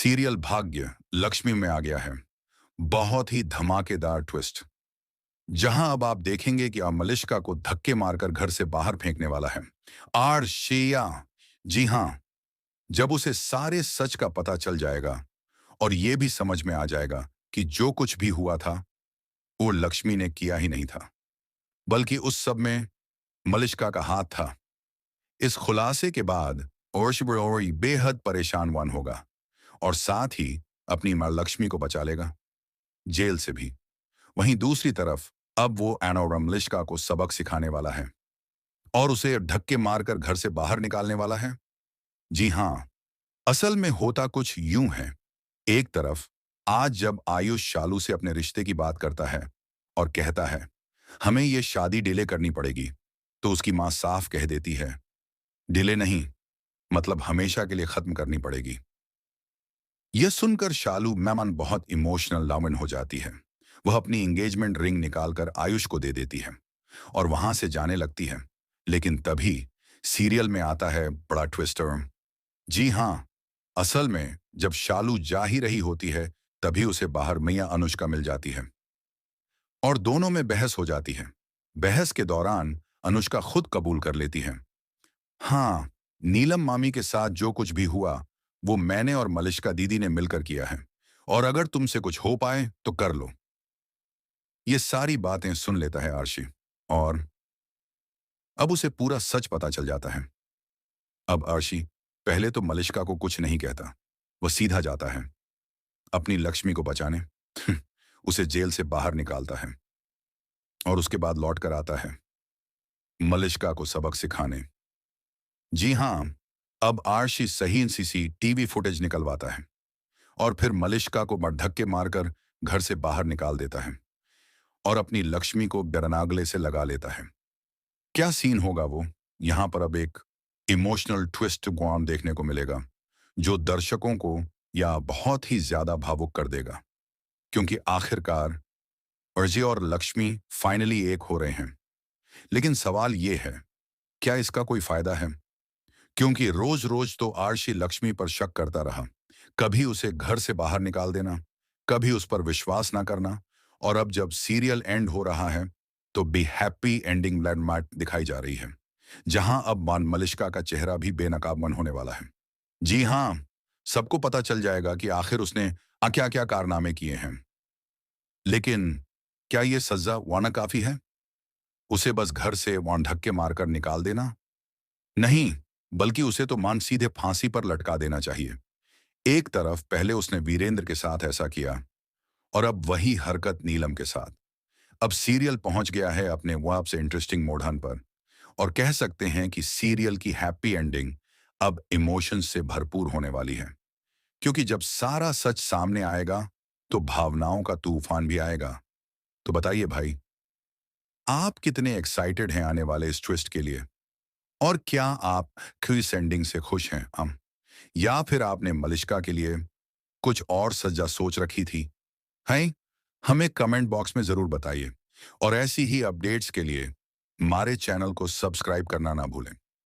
Serial भाग्य लक्ष्मी में आ गया है। बहुत ही धमाकेदार ट्विस्ट, जहां अब आप देखेंगे कि अब मलिष्का को धक्के मारकर घर से बाहर फेंकने वाला है आरशिया। जी हां, जब उसे सारे सच का पता चल जाएगा और यह भी समझ में आ जाएगा कि जो कुछ भी हुआ था वो लक्ष्मी ने किया ही नहीं था, बल्कि उस सब में मलिष्का का हाथ था। इस खुलासे के बाद ओर्शबरोई बेहद परेशान वन होगा और साथ ही अपनी मां लक्ष्मी को बचा लेगा, जेल से भी। वहीं दूसरी तरफ अब वो एनोरमलिश्का को सबक सिखाने वाला है और उसे धक्के मारकर घर से बाहर निकालने वाला है। जी हां, असल में होता कुछ यूं है। एक तरफ आज जब आयुष शालू से अपने रिश्ते की बात करता है और कहता है हमें ये शादी डिले करनी पड़ेगी, तो उसकी मां साफ कह देती है डिले नहीं, मतलब हमेशा के लिए खत्म करनी पड़ेगी। यह सुनकर शालू मेमन बहुत इमोशनल लावन हो जाती है। वह अपनी एंगेजमेंट रिंग निकालकर आयुष को दे देती है और वहां से जाने लगती है। लेकिन तभी सीरियल में आता है बड़ा ट्विस्टर। जी हां, असल में जब शालू जा ही रही होती है तभी उसे बाहर मैया अनुष्का मिल जाती है और दोनों में बहस हो जाती है। बहस के दौरान अनुष्का खुद कबूल कर लेती है, हाँ, नीलम मामी के साथ जो कुछ भी हुआ वो मैंने और मलिष्का दीदी ने मिलकर किया है, और अगर तुमसे कुछ हो पाए तो कर लो। ये सारी बातें सुन लेता है आर्शी और अब उसे पूरा सच पता चल जाता है। अब आर्शी पहले तो मलिष्का को कुछ नहीं कहता, वो सीधा जाता है अपनी लक्ष्मी को बचाने। उसे जेल से बाहर निकालता है और उसके बाद लौट कर आता है मलिष्का को सबक सिखाने। जी हां, अब आर्शी सही सीसीटीवी फुटेज निकलवाता है और फिर मलिष्का को धक्के मारकर घर से बाहर निकाल देता है और अपनी लक्ष्मी को डरनागले से लगा लेता है। क्या सीन होगा वो, यहां पर अब एक इमोशनल ट्विस्ट ग्वाम देखने को मिलेगा जो दर्शकों को या बहुत ही ज्यादा भावुक कर देगा, क्योंकि आखिरकार अजय और लक्ष्मी फाइनली एक हो रहे हैं। लेकिन सवाल ये है, क्या इसका कोई फायदा है? क्योंकि रोज रोज तो आर्शी लक्ष्मी पर शक करता रहा, कभी उसे घर से बाहर निकाल देना, कभी उस पर विश्वास ना करना, और अब जब सीरियल एंड हो रहा है तो बी हैप्पी एंडिंग लैंडमार्क दिखाई जा रही है, जहां अब मान मलिष्का का चेहरा भी बेनकाबमन होने वाला है। जी हां, सबको पता चल जाएगा कि आखिर उसने क्या क्या कारनामे किए हैं। लेकिन क्या यह सजा वाना काफी है? उसे बस घर से वान धक्के मारकर निकाल देना? नहीं, बल्कि उसे तो मान सीधे फांसी पर लटका देना चाहिए। एक तरफ पहले उसने वीरेंद्र के साथ ऐसा किया और अब वही हरकत नीलम के साथ। अब सीरियल पहुंच गया है अपने वाप से इंटरेस्टिंग मोड़ान पर, और कह सकते हैं कि सीरियल की हैप्पी एंडिंग अब इमोशंस से भरपूर होने वाली है, क्योंकि जब सारा सच सामने आएगा तो भावनाओं का तूफान भी आएगा। तो बताइए भाई, आप कितने एक्साइटेड हैं आने वाले इस ट्विस्ट के लिए? और क्या आप क्विज एंडिंग से खुश हैं हम, या फिर आपने मलिष्का के लिए कुछ और सजा सोच रखी थी? हैं? हमें कमेंट बॉक्स में जरूर बताइए और ऐसी ही अपडेट्स के लिए हमारे चैनल को सब्सक्राइब करना ना भूलें।